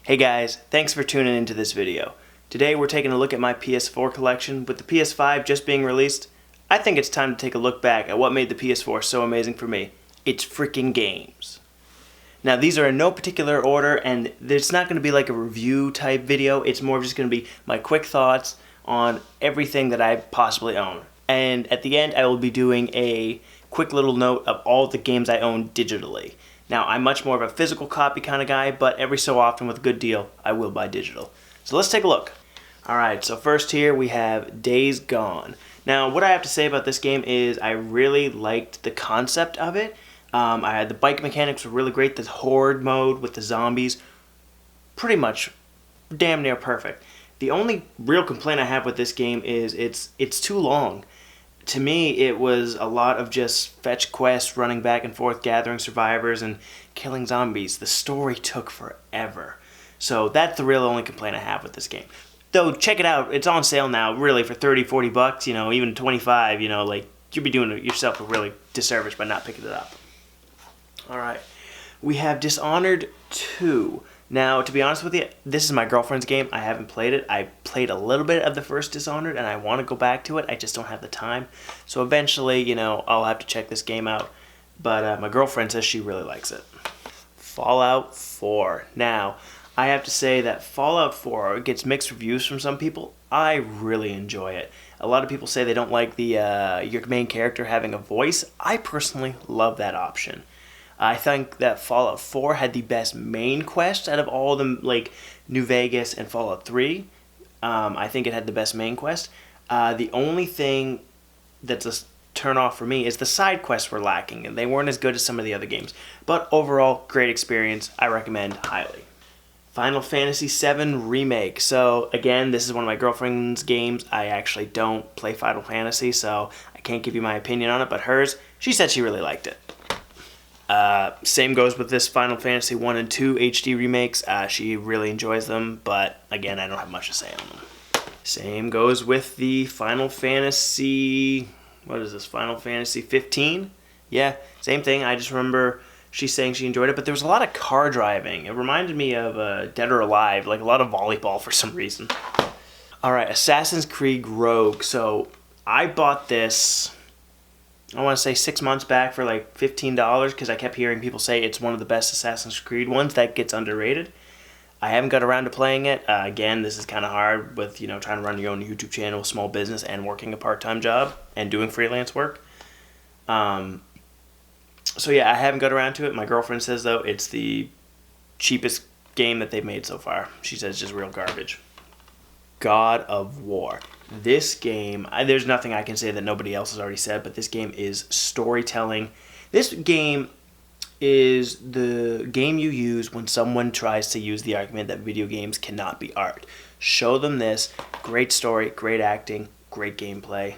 Hey guys, thanks for tuning into this video. Today we're taking a look at my PS4 collection. With the PS5 just being released, I think it's time to take a look back at what made the PS4 so amazing for me. It's freaking games. Now these are in no particular order, and it's not going to be like a review type video. It's more just going to be my quick thoughts on everything that I possibly own. And at the end I will be doing a quick little note of all the games I own digitally. Now, I'm much more of a physical copy kind of guy, but every so often with a good deal, I will buy digital. So let's take a look. Alright, so first here we have Days Gone. Now, what I have to say about this game is I really liked the concept of it. The bike mechanics were really great. The horde mode with the zombies, pretty much damn near perfect. The only real complaint I have with this game is it's too long. To me, it was a lot of just fetch quests, running back and forth, gathering survivors, and killing zombies. The story took forever. So that's the real only complaint I have with this game. Though, check it out. It's on sale now, really, for 30, 40 bucks, even 25, like, you'd be doing yourself a really disservice by not picking it up. Alright. We have Dishonored 2. Now, to be honest with you, this is my girlfriend's game. I haven't played it. I played a little bit of the first Dishonored, and I want to go back to it. I just don't have the time. So eventually, I'll have to check this game out. But my girlfriend says she really likes it. Fallout 4. Now, I have to say that Fallout 4 gets mixed reviews from some people. I really enjoy it. A lot of people say they don't like your main character having a voice. I personally love that option. I think that Fallout 4 had the best main quest out of all of them, like New Vegas and Fallout 3. I think it had the best main quest. The only thing that's a turn-off for me is the side quests were lacking, and they weren't as good as some of the other games. But overall, great experience. I recommend highly. Final Fantasy VII Remake. So, again, this is one of my girlfriend's games. I actually don't play Final Fantasy, so I can't give you my opinion on it, but hers, she said she really liked it. Same goes with this Final Fantasy 1 and 2 HD remakes. She really enjoys them, but again, I don't have much to say on them. Same goes with the Final Fantasy... What is this? Final Fantasy 15? Yeah, same thing. I just remember she's saying she enjoyed it, but there was a lot of car driving. It reminded me of Dead or Alive, like a lot of volleyball for some reason. Alright, Assassin's Creed Rogue. So, I bought this... I want to say 6 months back for like $15 because I kept hearing people say it's one of the best Assassin's Creed ones that gets underrated. I haven't got around to playing it. Again, this is kind of hard with, trying to run your own YouTube channel, small business, and working a part-time job and doing freelance work. So yeah, I haven't got around to it. My girlfriend says, though, it's the cheapest game that they've made so far. She says it's just real garbage. God of War. This game, there's nothing I can say that nobody else has already said, but this game is storytelling. This game is the game you use when someone tries to use the argument that video games cannot be art. Show them this. Great story, great acting, great gameplay.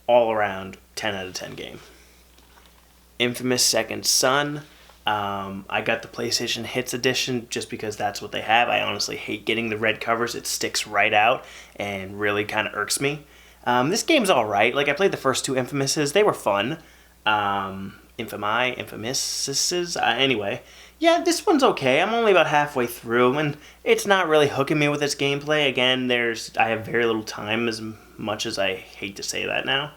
All around, 10 out of 10 game. Infamous Second Son. I got the PlayStation Hits edition just because that's what they have. I honestly hate getting the red covers. It sticks right out and really kind of irks me. This game's alright. Like, I played the first two Infamouses. They were fun. Infamouses. Anyway. Yeah, this one's okay. I'm only about halfway through, and it's not really hooking me with its gameplay. Again, I have very little time, as much as I hate to say that now.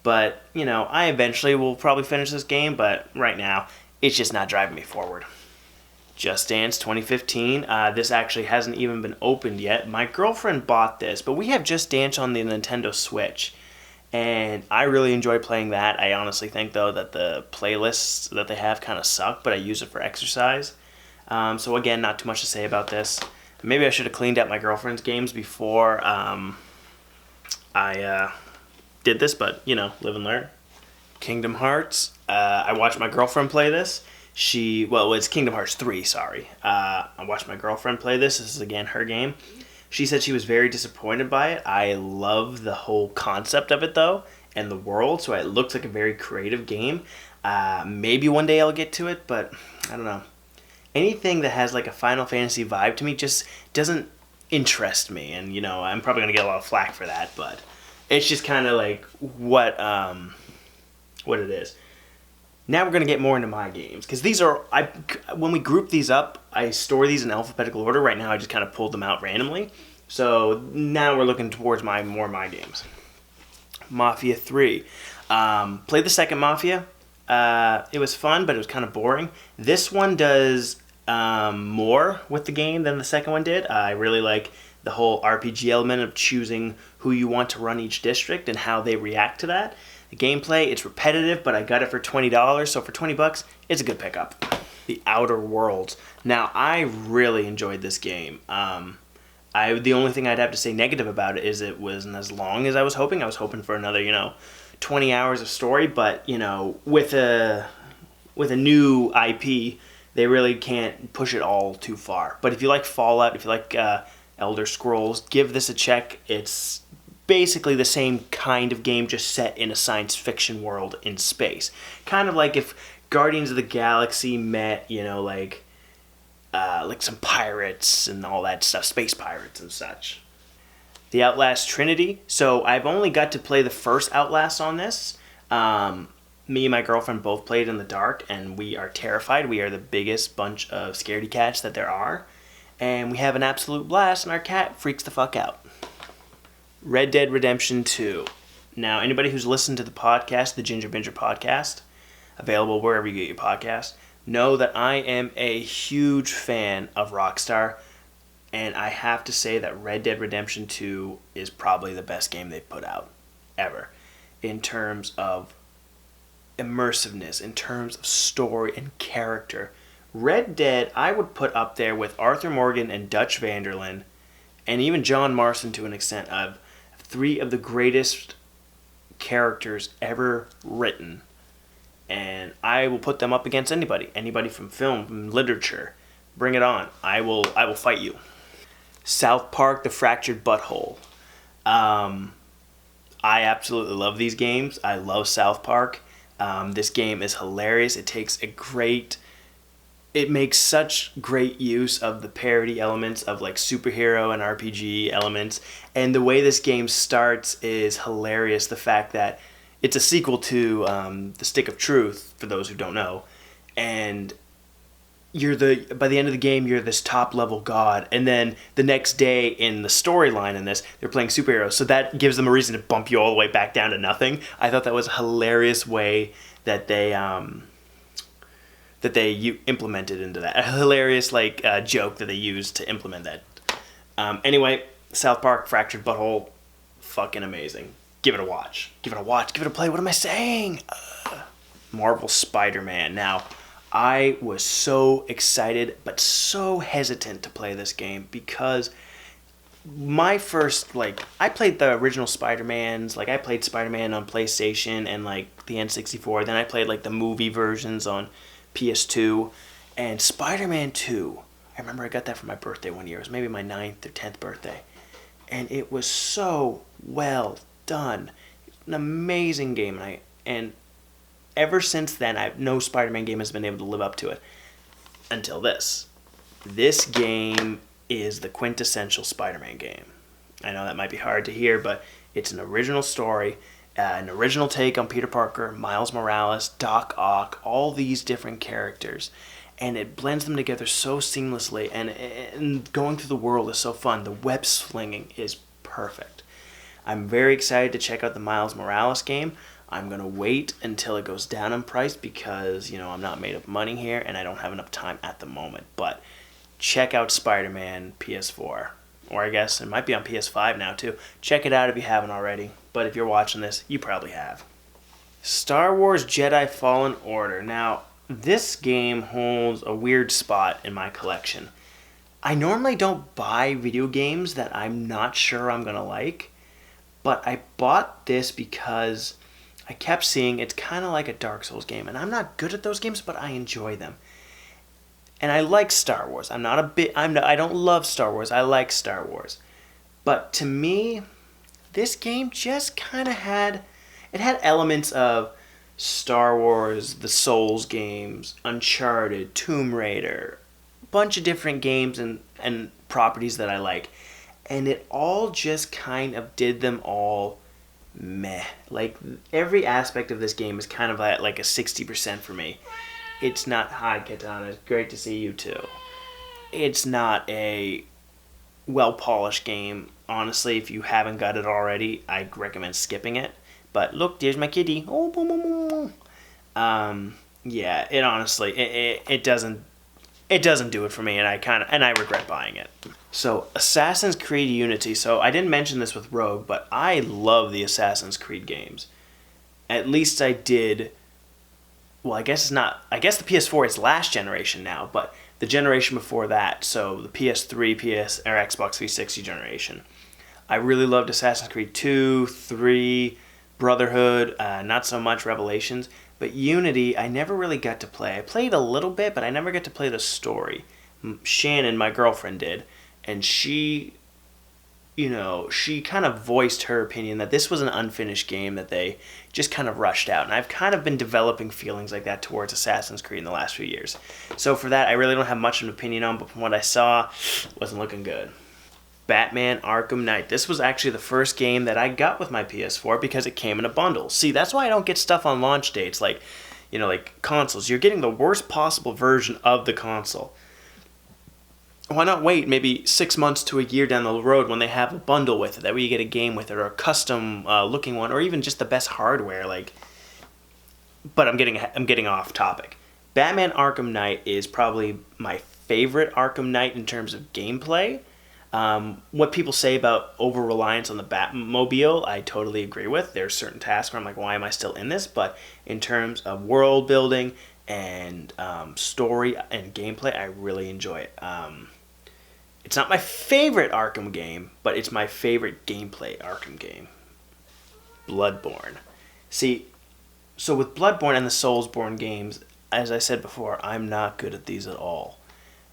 But, I eventually will probably finish this game, but right now, it's just not driving me forward. Just Dance 2015. This actually hasn't even been opened yet. My girlfriend bought this, but we have Just Dance on the Nintendo Switch. And I really enjoy playing that. I honestly think, though, that the playlists that they have kind of suck, but I use it for exercise. So again, not too much to say about this. Maybe I should have cleaned out my girlfriend's games before I did this, but, live and learn. Kingdom Hearts. I watched my girlfriend play this. It's Kingdom Hearts 3, sorry. I watched my girlfriend play this. This is, again, her game. She said she was very disappointed by it. I love the whole concept of it, though, and the world, so it looks like a very creative game. Maybe one day I'll get to it, but I don't know. Anything that has, like, a Final Fantasy vibe to me just doesn't interest me, and, I'm probably going to get a lot of flack for that, but it's just kind of like what it is. Now we're going to get more into my games, because these are, when we group these up, I store these in alphabetical order. Right now I just kind of pulled them out randomly. So now we're looking towards my games. Mafia 3. Played the second Mafia. It was fun, but it was kind of boring. This one does more with the game than the second one did. I really like the whole RPG element of choosing who you want to run each district and how they react to that. The gameplay, it's repetitive, but I got it for $20, so for $20, it's a good pickup. The Outer Worlds. Now, I really enjoyed this game. The only thing I'd have to say negative about it is it wasn't as long as I was hoping. I was hoping for another, 20 hours of story, but, with a new IP, they really can't push it all too far. But if you like Fallout, if you like Elder Scrolls, give this a check. It's basically the same kind of game, just set in a science fiction world in space. Kind of like if Guardians of the Galaxy met, like some pirates and all that stuff, space pirates and such. The Outlast Trinity. So I've only got to play the first Outlast on this. Me and my girlfriend both played in the dark, and we are terrified. We are the biggest bunch of scaredy cats that there are. And we have an absolute blast, and our cat freaks the fuck out. Red Dead Redemption 2. Now, anybody who's listened to the podcast, the Ginger Binger podcast, available wherever you get your podcast, know that I am a huge fan of Rockstar, and I have to say that Red Dead Redemption 2 is probably the best game they've put out ever in terms of immersiveness, in terms of story and character. Red Dead, I would put up there with Arthur Morgan and Dutch Vanderlyn, and even John Marston to an extent, of three of the greatest characters ever written. And I will put them up against anybody from film, from literature. Bring it on. I will fight you. South Park: The Fractured Butthole. I absolutely love these games. I love South Park. This game is hilarious. It makes such great use of the parody elements of like superhero and RPG elements. And the way this game starts is hilarious. The fact that it's a sequel to The Stick of Truth, for those who don't know. And by the end of the game, you're this top level god. And then the next day in the storyline in this, they're playing superheroes. So that gives them a reason to bump you all the way back down to nothing. I thought that was a hilarious way that they implemented into that. A hilarious joke that they used to implement that. Anyway, South Park: Fractured Butthole, fucking amazing. Give it a watch. Give it a watch. Give it a play. What am I saying? Marvel Spider-Man. Now, I was so excited but so hesitant to play this game because my first, I played the original Spider-Mans. I played Spider-Man on PlayStation and, the N64. Then I played, the movie versions on PS2. And Spider-Man 2, I remember I got that for my birthday one year. It was maybe my 9th or 10th birthday. And it was so well done. An amazing game. And ever since then, no Spider-Man game has been able to live up to it. Until this. This game is the quintessential Spider-Man game. I know that might be hard to hear, but it's an original story, an original take on Peter Parker, Miles Morales, Doc Ock, all these different characters. And it blends them together so seamlessly, and going through the world is so fun. The web slinging is perfect. I'm very excited to check out the Miles Morales game. I'm going to wait until it goes down in price because, I'm not made of money here and I don't have enough time at the moment. But check out Spider-Man PS4. Or I guess it might be on PS5 now too. Check it out if you haven't already. But if you're watching this, you probably have. Star Wars Jedi Fallen Order. Now, this game holds a weird spot in my collection. I normally don't buy video games that I'm not sure I'm going to like. But I bought this because I kept seeing it's kind of like a Dark Souls game. And I'm not good at those games, but I enjoy them. And I like Star Wars. I don't love Star Wars. I like Star Wars. But to me, this game just kind of had elements of Star Wars, the Souls games, Uncharted, Tomb Raider, a bunch of different games and properties that I like. And it all just kind of did them all meh. Like, every aspect of this game is kind of at like a 60% for me. It's not, hi Katana, great to see you too. It's not a well-polished game. Honestly, if you haven't got it already, I recommend skipping it. But look, there's my kitty. Oh, boom, boom, boom. Yeah, it honestly, it doesn't do it for me, and I regret buying it. So, Assassin's Creed Unity. So, I didn't mention this with Rogue, but I love the Assassin's Creed games. At least I did. Well, I guess it's not. I guess the PS4 is last generation now, but the generation before that, so the PS3, or Xbox 360 generation. I really loved Assassin's Creed 2, 3, Brotherhood, not so much Revelations, but Unity I never really got to play. I played a little bit, but I never got to play the story. Shannon, my girlfriend, did, and she kind of voiced her opinion that this was an unfinished game that they just kind of rushed out. And I've kind of been developing feelings like that towards Assassin's Creed in the last few years. So for that, I really don't have much of an opinion on, but from what I saw, it wasn't looking good. Batman Arkham Knight. This was actually the first game that I got with my PS4 because it came in a bundle. See, that's why I don't get stuff on launch dates like consoles. You're getting the worst possible version of the console. Why not wait maybe 6 months to a year down the road when they have a bundle with it? That way you get a game with it, or a custom looking one, or even just the best hardware. But I'm getting off topic. Batman Arkham Knight is probably my favorite Arkham Knight in terms of gameplay. What people say about over-reliance on the Batmobile, I totally agree with. There's certain tasks where I'm like, why am I still in this? But in terms of world building and story and gameplay, I really enjoy it. It's not my favorite Arkham game, but it's my favorite gameplay Arkham game. Bloodborne. See, so with Bloodborne and the Soulsborne games, as I said before, I'm not good at these at all.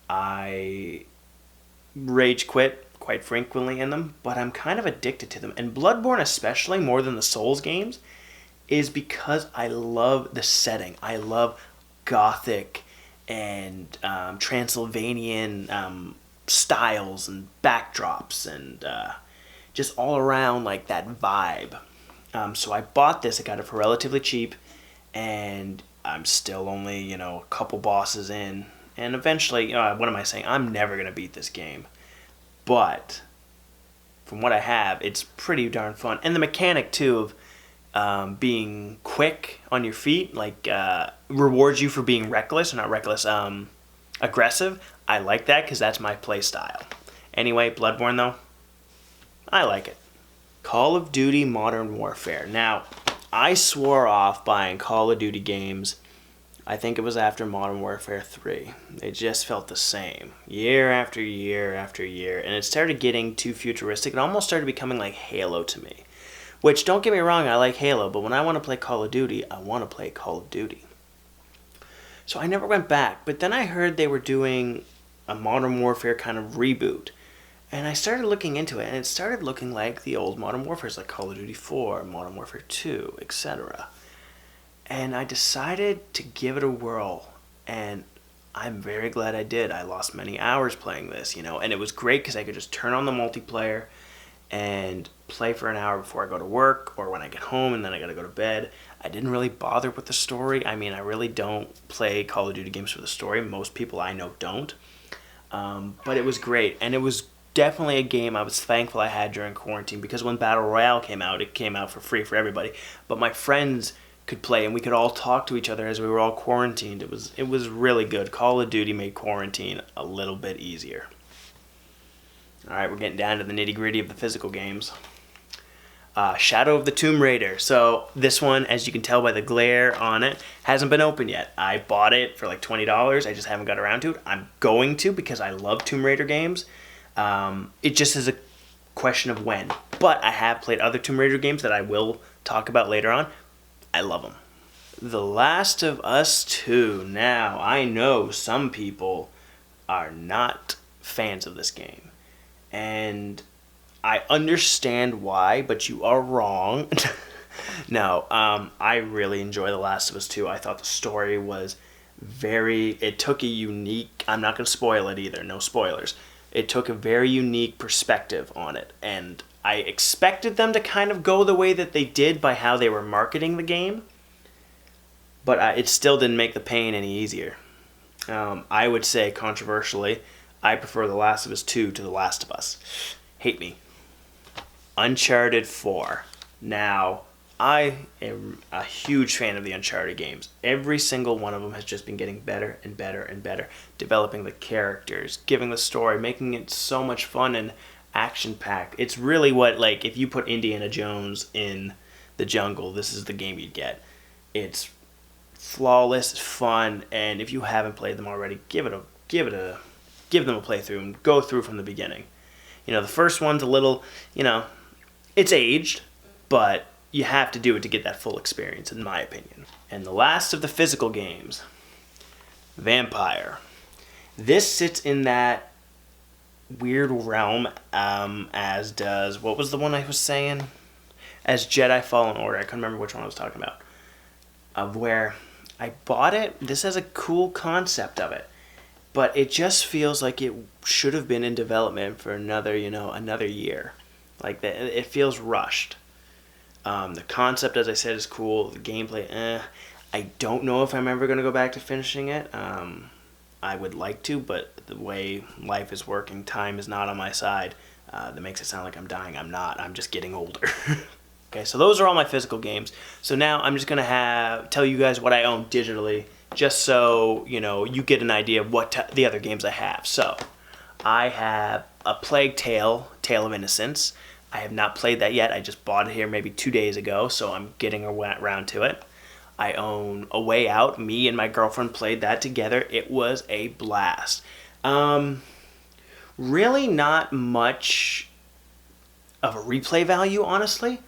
I rage quit quite frequently in them, but I'm kind of addicted to them. And Bloodborne especially, more than the Souls games, is because I love the setting. I love Gothic and Transylvanian styles and backdrops and just all around like that vibe. So I bought this. I got it for relatively cheap, and I'm still only a couple bosses in, and eventually what am I saying? I'm never gonna beat this game, but from what I have, it's pretty darn fun, and the mechanic too of being quick on your feet rewards you for being reckless, or not reckless, aggressive. I like that because that's my play style. Anyway, Bloodborne though, I like it. Call of Duty Modern Warfare. Now, I swore off buying Call of Duty games. I think it was after Modern Warfare 3. They just felt the same. Year after year after year. And it started getting too futuristic. It almost started becoming like Halo to me. Which, don't get me wrong, I like Halo. But when I want to play Call of Duty, I want to play Call of Duty. So I never went back. But then I heard they were doing a Modern Warfare kind of reboot. And I started looking into it, and it started looking like the old Modern Warfares, like Call of Duty 4, Modern Warfare 2, etc. And I decided to give it a whirl, and I'm very glad I did. I lost many hours playing this, and it was great because I could just turn on the multiplayer and play for an hour before I go to work or when I get home, and then I gotta go to bed. I didn't really bother with the story. I mean, I really don't play Call of Duty games for the story. Most people I know don't. But it was great, and it was definitely a game I was thankful I had during quarantine, because when Battle Royale came out, it came out for free for everybody. But my friends could play, and we could all talk to each other as we were all quarantined. It was really good. Call of Duty made quarantine a little bit easier. Alright, we're getting down to the nitty-gritty of the physical games. Shadow of the Tomb Raider. So this one, as you can tell by the glare on it, hasn't been open yet. I bought it for like $20. I just haven't got around to it. I'm going to, because I love Tomb Raider games. It just is a question of when. But I have played other Tomb Raider games that I will talk about later on. I love them. The Last of Us 2. Now, I know some people are not fans of this game. And I understand why, but you are wrong. No, I really enjoy The Last of Us 2. I thought the story was it took a unique, I'm not going to spoil it either, no spoilers. It took a very unique perspective on it, and I expected them to kind of go the way that they did by how they were marketing the game, but it still didn't make the pain any easier. I would say, controversially, I prefer The Last of Us 2 to The Last of Us. Hate me. Uncharted 4. Now, I am a huge fan of the Uncharted games. Every single one of them has just been getting better and better and better. Developing the characters, giving the story, making it so much fun and action-packed. It's really what, like, if you put Indiana Jones in the jungle, this is the game you'd get. It's flawless, fun, and if you haven't played them already, give them a playthrough and go through from the beginning. You know, the first one's a little, you know, it's aged, but you have to do it to get that full experience, in my opinion. And the last of the physical games, Vampire. This sits in that weird realm, as does, what was the one I was saying? As Jedi Fallen Order. I couldn't remember which one I was talking about. Of where I bought it. This has a cool concept of it, but it just feels like it should have been in development for another year. Like that, it feels rushed. The concept, as I said, is cool. The gameplay, I don't know if I'm ever going to go back to finishing it. I would like to, but the way life is working, time is not on my side. That makes it sound like I'm dying. I'm not. I'm just getting older. Okay, so those are all my physical games. So now I'm just going to tell you guys what I own digitally, just so, you know, you get an idea of what the other games I have. So I have A Plague Tale, Tale of Innocence. I have not played that yet. I just bought it here maybe 2 days ago, so I'm getting around to it. I own A Way Out. Me and my girlfriend played that together. It was a blast. Really not much of a replay value, honestly.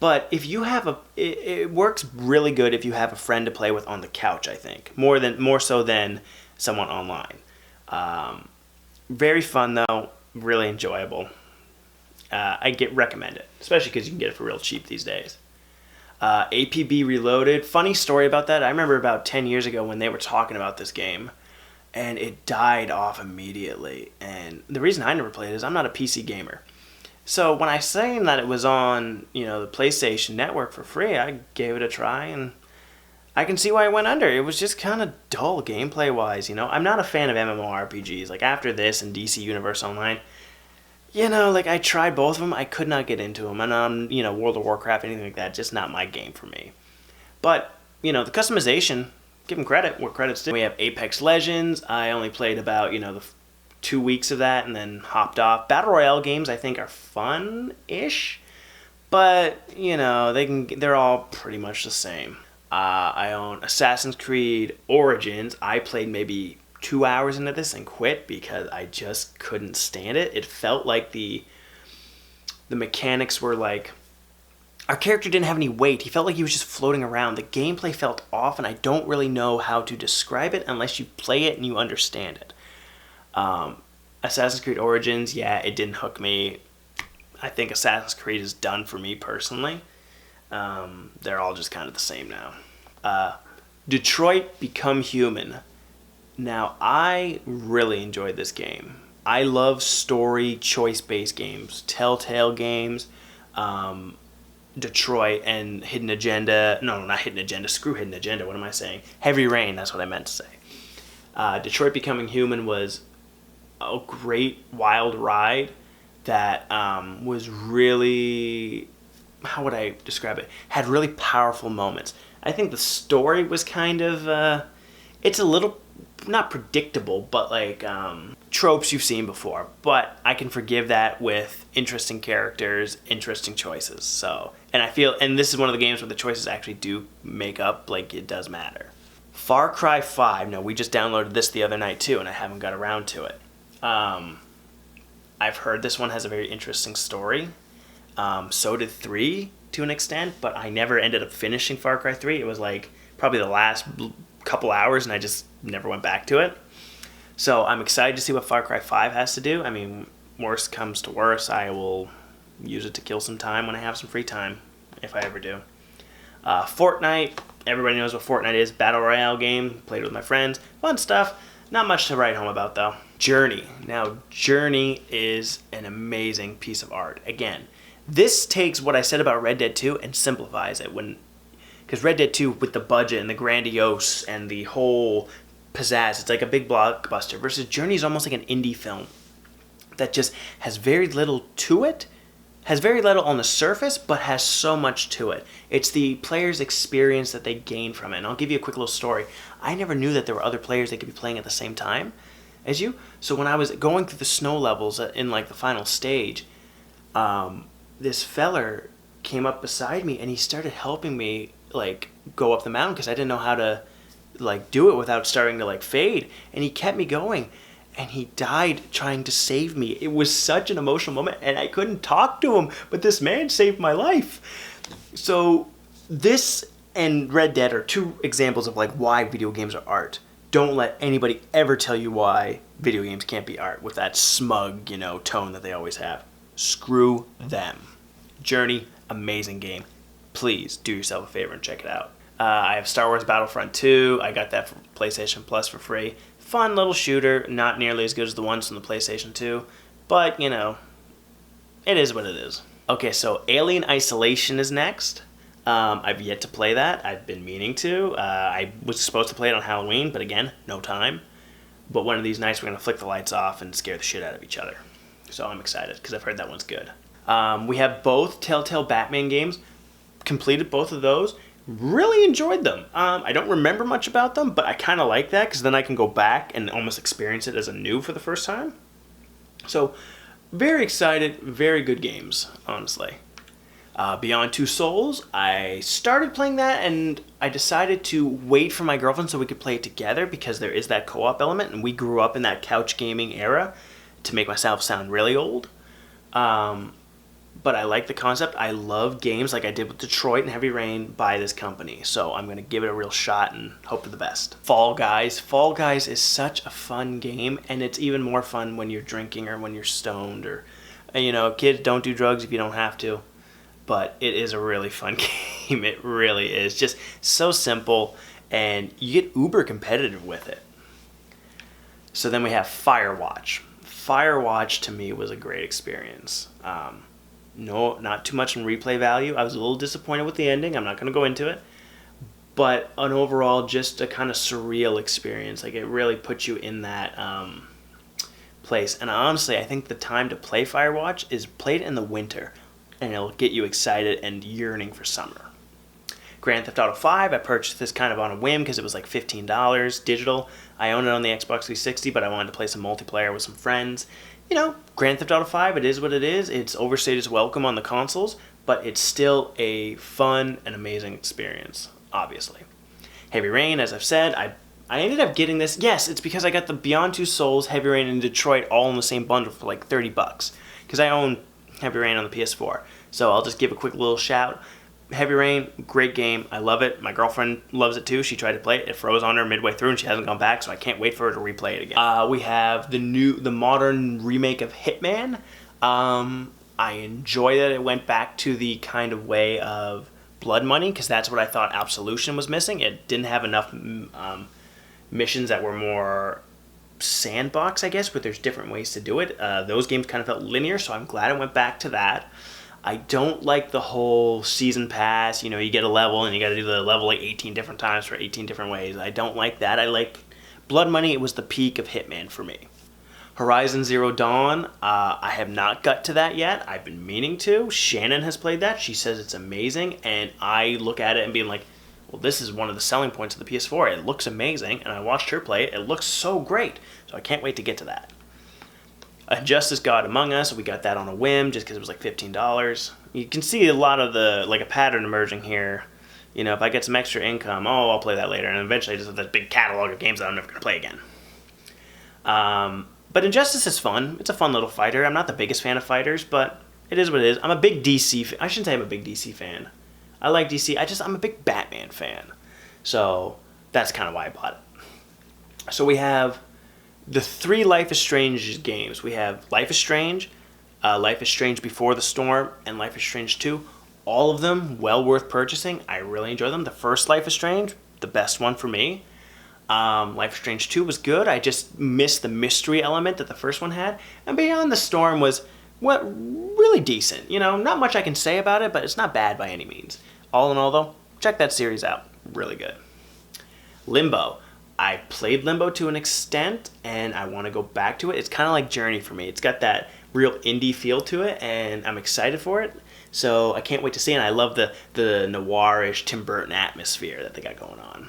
But if you have it works really good if you have a friend to play with on the couch, I think. More so than someone online. Very fun though, really enjoyable. I recommend it, especially because you can get it for real cheap these days. APB Reloaded, funny story about that. I remember about 10 years ago when they were talking about this game, and it died off immediately. And the reason I never played it is I'm not a PC gamer. So when I saying that it was on, you know, the PlayStation Network for free, I gave it a try, and I can see why it went under. It was just kind of dull gameplay-wise, you know. I'm not a fan of MMORPGs. Like, after this and DC Universe Online, you know, like, I tried both of them. I could not get into them. And, you know, World of Warcraft, anything like that, just not my game for me. But, you know, the customization, give them credit where credit's due. We have Apex Legends. I only played about, you know, the 2 weeks of that and then hopped off. Battle Royale games I think are fun-ish, but you know they're all pretty much the same. I own Assassin's Creed Origins. I played maybe 2 hours into this and quit because I just couldn't stand it. It felt like the mechanics were like, our character didn't have any weight. He felt like he was just floating around. The gameplay felt off, and I don't really know how to describe it unless you play it and you understand it. Assassin's Creed Origins, yeah, it didn't hook me. I think Assassin's Creed is done for me personally. They're all just kind of the same now. Detroit Become Human. Now, I really enjoyed this game. I love story, choice-based games, Telltale games, Detroit, and Hidden Agenda. No, not Hidden Agenda. Screw Hidden Agenda. What am I saying? Heavy Rain, that's what I meant to say. Detroit Becoming Human was a great wild ride that was really, how would I describe it? Had really powerful moments. I think the story was kind of, it's a little, not predictable, but like tropes you've seen before. But I can forgive that with interesting characters, interesting choices. So, and I feel, and this is one of the games where the choices actually do make up, like it does matter. Far Cry 5. Now, we just downloaded this the other night too, and I haven't got around to it. I've heard this one has a very interesting story. So did 3 to an extent, but I never ended up finishing Far Cry 3. It was like probably the last couple hours, and I just never went back to it. So I'm excited to see what Far Cry 5 has to do. I mean, worst comes to worst, I will use it to kill some time when I have some free time, if I ever do. Fortnite. Everybody knows what Fortnite is. Battle Royale game. Played with my friends. Fun stuff. Not much to write home about, though. Journey. Now, Journey is an amazing piece of art. Again, This takes what I said about Red Dead 2 and simplifies it. Because Red Dead 2, with the budget and the grandiose and the whole pizzazz, it's like a big blockbuster, versus Journey is almost like an indie film that just has very little to it, has very little on the surface, but has so much to it. It's the player's experience that they gain from it. And I'll give you a quick little story. I never knew that there were other players that could be playing at the same time as you. So when I was going through the snow levels in like the final stage, this feller came up beside me and he started helping me like go up the mountain because I didn't know how to like do it without starting to like fade. And he kept me going. And he died trying to save me. It was such an emotional moment, and I couldn't talk to him, but this man saved my life. So this and Red Dead are two examples of like why video games are art. Don't let anybody ever tell you why video games can't be art with that smug, tone that they always have. Screw them. Journey, amazing game. Please do yourself a favor and check it out. I have Star Wars Battlefront 2. I got that for PlayStation Plus for free. Fun little shooter, not nearly as good as the ones from the PlayStation 2, but, it is what it is. Okay, so Alien Isolation is next. I've yet to play that. I've been meaning to. I was supposed to play it on Halloween, but again, no time. But one of these nights we're going to flick the lights off and scare the shit out of each other. So I'm excited, because I've heard that one's good. We have both Telltale Batman games. Completed both of those. Really enjoyed them. I don't remember much about them, but I kind of like that because then I can go back and almost experience it as a new for the first time. So, very excited, very good games, honestly. Beyond Two Souls, I started playing that and I decided to wait for my girlfriend so we could play it together because there is that co-op element and we grew up in that couch gaming era, to make myself sound really old. But I like the concept. I love games like I did with Detroit and Heavy Rain by this company. So I'm going to give it a real shot and hope for the best. Fall Guys. Fall Guys is such a fun game, and it's even more fun when you're drinking or when you're stoned. Or, kids, don't do drugs if you don't have to. But it is a really fun game. It really is. Just so simple, and you get uber competitive with it. So then we have Firewatch. Firewatch, to me, was a great experience. No, not too much in replay value. I was a little disappointed with the ending. I'm not going to go into it. But an overall, just a kind of surreal experience. Like, it really puts you in that place. And honestly, I think the time to play Firewatch is played in the winter. And it'll get you excited and yearning for summer. Grand Theft Auto 5, I purchased this kind of on a whim because it was like $15 digital. I own it on the Xbox 360, but I wanted to play some multiplayer with some friends. Grand Theft Auto 5, it is what it is. It's overstayed its welcome on the consoles, but it's still a fun and amazing experience, obviously. Heavy Rain, as I've said, I ended up getting this. Yes, it's because I got the Beyond Two Souls, Heavy Rain, and Detroit all in the same bundle for like $30. Because I own Heavy Rain on the PS4. So I'll just give a quick little shout. Heavy Rain, great game. I love it. My girlfriend loves it too. She tried to play it. It froze on her midway through and she hasn't gone back, so I can't wait for her to replay it again. We have the modern remake of Hitman. I enjoy that it went back to the kind of way of Blood Money, because that's what I thought Absolution was missing. It didn't have enough missions that were more sandbox, I guess, but there's different ways to do it. Those games kind of felt linear, so I'm glad it went back to that. I don't like the whole season pass, you get a level and you got to do the level like 18 different times for 18 different ways. I don't like that. I like Blood Money. It was the peak of Hitman for me. Horizon Zero Dawn, I have not got to that yet. I've been meaning to. Shannon has played that. She says it's amazing, and I look at it and being like, well, this is one of the selling points of the PS4. It looks amazing, and I watched her play it. It looks so great, so I can't wait to get to that. Justice God Among Us, we got that on a whim just because it was like $15. You can see a lot of a pattern emerging here. If I get some extra income, I'll play that later. And eventually I just have this big catalog of games that I'm never going to play again. But Injustice is fun. It's a fun little fighter. I'm not the biggest fan of fighters, but it is what it is. I'm a big DC I shouldn't say I'm a big DC fan. I like DC. I'm a big Batman fan. So that's kind of why I bought it. So we have the 3 Life is Strange games. We have Life is Strange, Life is Strange Before the Storm, and Life is Strange 2. All of them well worth purchasing. I really enjoy them. The first Life is Strange, the best one for me. Life is Strange 2 was good. I just missed the mystery element that the first one had. And Beyond the Storm was really really decent. You know, not much I can say about it, but it's not bad by any means. All in all, though, check that series out. Really good. Limbo. I played Limbo to an extent, and I want to go back to it. It's kind of like Journey for me. It's got that real indie feel to it, and I'm excited for it. So I can't wait to see it. And I love the noirish Tim Burton atmosphere that they got going on.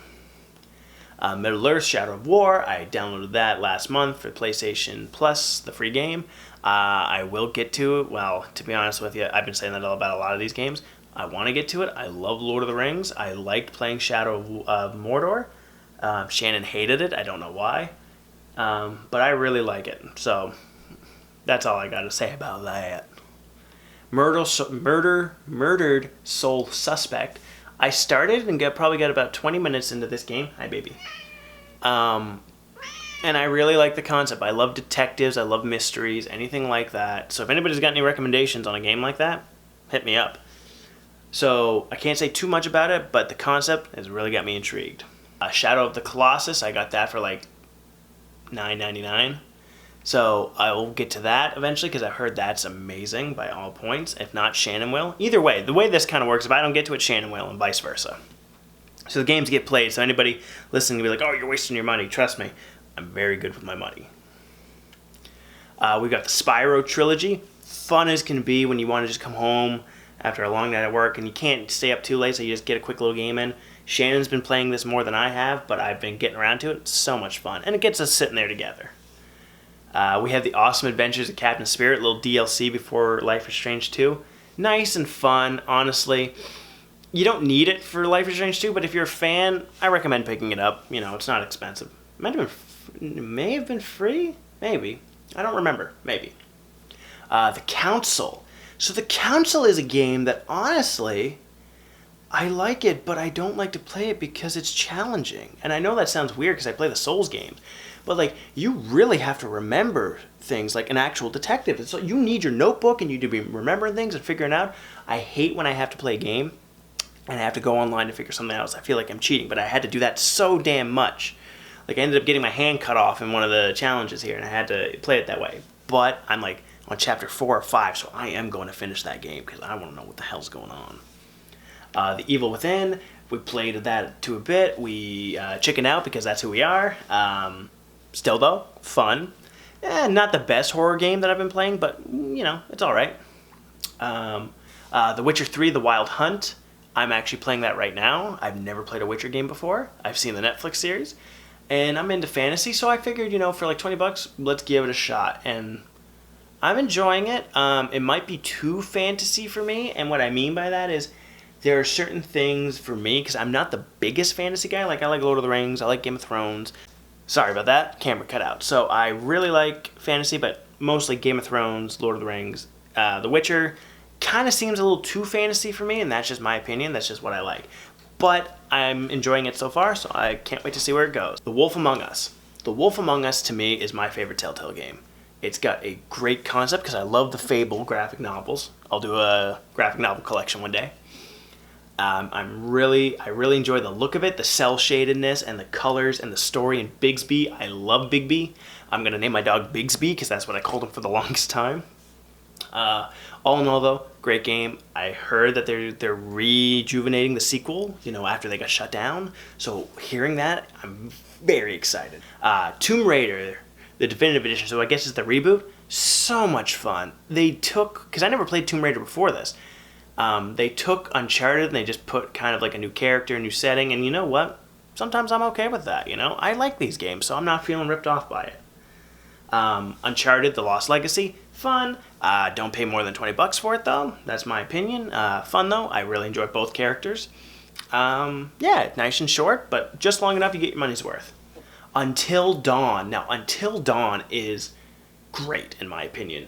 Middleearth Shadow of War. I downloaded that last month for PlayStation Plus, the free game. I will get to it. Well, to be honest with you, I've been saying that about a lot of these games. I want to get to it. I love Lord of the Rings. I liked playing Shadow of Mordor. Shannon hated it. I don't know why. But I really like it. So that's all I got to say about that. Murdered Soul Suspect. I started and probably got about 20 minutes into this game. Hi, baby. And I really like the concept. I love detectives. I love mysteries. Anything like that. So if anybody's got any recommendations on a game like that, hit me up. So I can't say too much about it, but the concept has really got me intrigued. Shadow of the Colossus. I got that for like $9.99. So I will get to that eventually because I heard that's amazing by all points. If not, Shannon will. Either way, the way this kind of works, if I don't get to it, Shannon will, and vice versa. So the games get played, so anybody listening will be like, oh, you're wasting your money. Trust me, I'm very good with my money. We've got the Spyro Trilogy. Fun as can be when you want to just come home after a long night at work and you can't stay up too late, so you just get a quick little game in. Shannon's been playing this more than I have, but I've been getting around to it. It's so much fun, and it gets us sitting there together. We have the Awesome Adventures of Captain Spirit, little DLC before Life is Strange 2. Nice and fun, honestly. You don't need it for Life is Strange 2, but if you're a fan, I recommend picking it up. You know, it's not expensive. May have been free? Maybe. I don't remember. Maybe. The Council. So The Council is a game that, honestly, I like it, but I don't like to play it because it's challenging. And I know that sounds weird because I play the Souls games. But, like, you really have to remember things like an actual detective. So you need your notebook and you need to be remembering things and figuring out. I hate when I have to play a game and I have to go online to figure something out. I feel like I'm cheating, but I had to do that so damn much. Like, I ended up getting my hand cut off in one of the challenges here, and I had to play it that way. But I'm, like, on chapter 4 or 5, so I am going to finish that game because I want to know what the hell's going on. The Evil Within, we played that to a bit. We chickened out because that's who we are. Still, though, fun. Not the best horror game that I've been playing, but, you know, it's all right. The Witcher 3, The Wild Hunt. I'm actually playing that right now. I've never played a Witcher game before. I've seen the Netflix series. And I'm into fantasy, so I figured, you know, for like $20, let's give it a shot. And I'm enjoying it. It might be too fantasy for me, and what I mean by that is there are certain things for me, because I'm not the biggest fantasy guy. Like, I like Lord of the Rings, I like Game of Thrones. Sorry about that, camera cut out. So I really like fantasy, but mostly Game of Thrones, Lord of the Rings. The Witcher kind of seems a little too fantasy for me, and that's just my opinion. That's just what I like. But I'm enjoying it so far, so I can't wait to see where it goes. The Wolf Among Us. The Wolf Among Us, to me, is my favorite Telltale game. It's got a great concept, because I love the Fable graphic novels. I'll do a graphic novel collection one day. I really enjoy the look of it, the cell shadedness and the colors and the story and Bigsby. I love Bigby. I'm gonna name my dog Bigsby because that's what I called him for the longest time. All in all, though, great game. I heard that they're rejuvenating the sequel, you know, after they got shut down. So hearing that, I'm very excited. Tomb Raider, the definitive edition. So I guess it's the reboot. So much fun. They took, because I never played Tomb Raider before this. They took Uncharted and they just put kind of like a new character, a new setting, and you know what? Sometimes I'm okay with that, you know? I like these games, so I'm not feeling ripped off by it. Uncharted, The Lost Legacy, fun. Don't pay more than $20 for it, though. That's my opinion. Fun, though. I really enjoy both characters. Yeah, nice and short, but just long enough you get your money's worth. Until Dawn. Now, Until Dawn is great, in my opinion.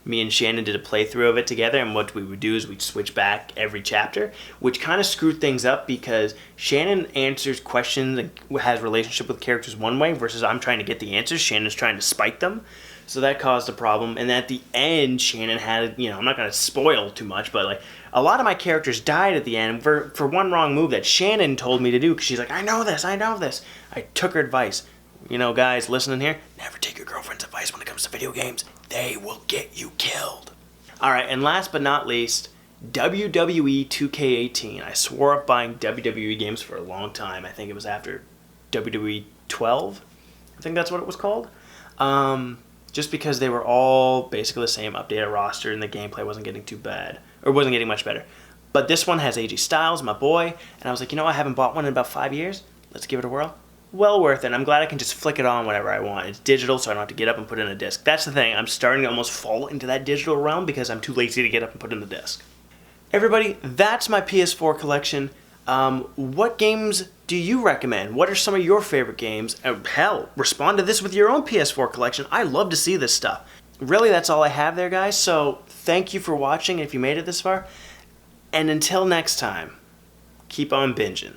Me and Shannon did a playthrough of it together, and what we would do is we'd switch back every chapter, which kind of screwed things up because Shannon answers questions and has a relationship with characters one way versus I'm trying to get the answers. Shannon's trying to spike them. So that caused a problem. And at the end, Shannon had, you know, I'm not going to spoil too much, but like a lot of my characters died at the end for one wrong move that Shannon told me to do because she's like, I know this. I took her advice. You know, guys, listening here, never take your girlfriend's advice when it comes to video games. They will get you killed. Alright, and last but not least, WWE 2K18. I swore up buying WWE games for a long time. I think it was after WWE 12. I think that's what it was called. Just because they were all basically the same updated roster and the gameplay wasn't getting too bad. Or wasn't getting much better. But this one has AJ Styles, my boy. And I was like, you know, I haven't bought one in about 5 years. Let's give it a whirl. Well worth it. I'm glad I can just flick it on whenever I want. It's digital, so I don't have to get up and put in a disc. That's the thing. I'm starting to almost fall into that digital realm because I'm too lazy to get up and put in the disc. Everybody, that's my PS4 collection. What games do you recommend? What are some of your favorite games? Hell, respond to this with your own PS4 collection. I love to see this stuff. Really, that's all I have there, guys. So thank you for watching if you made it this far. And until next time, keep on binging.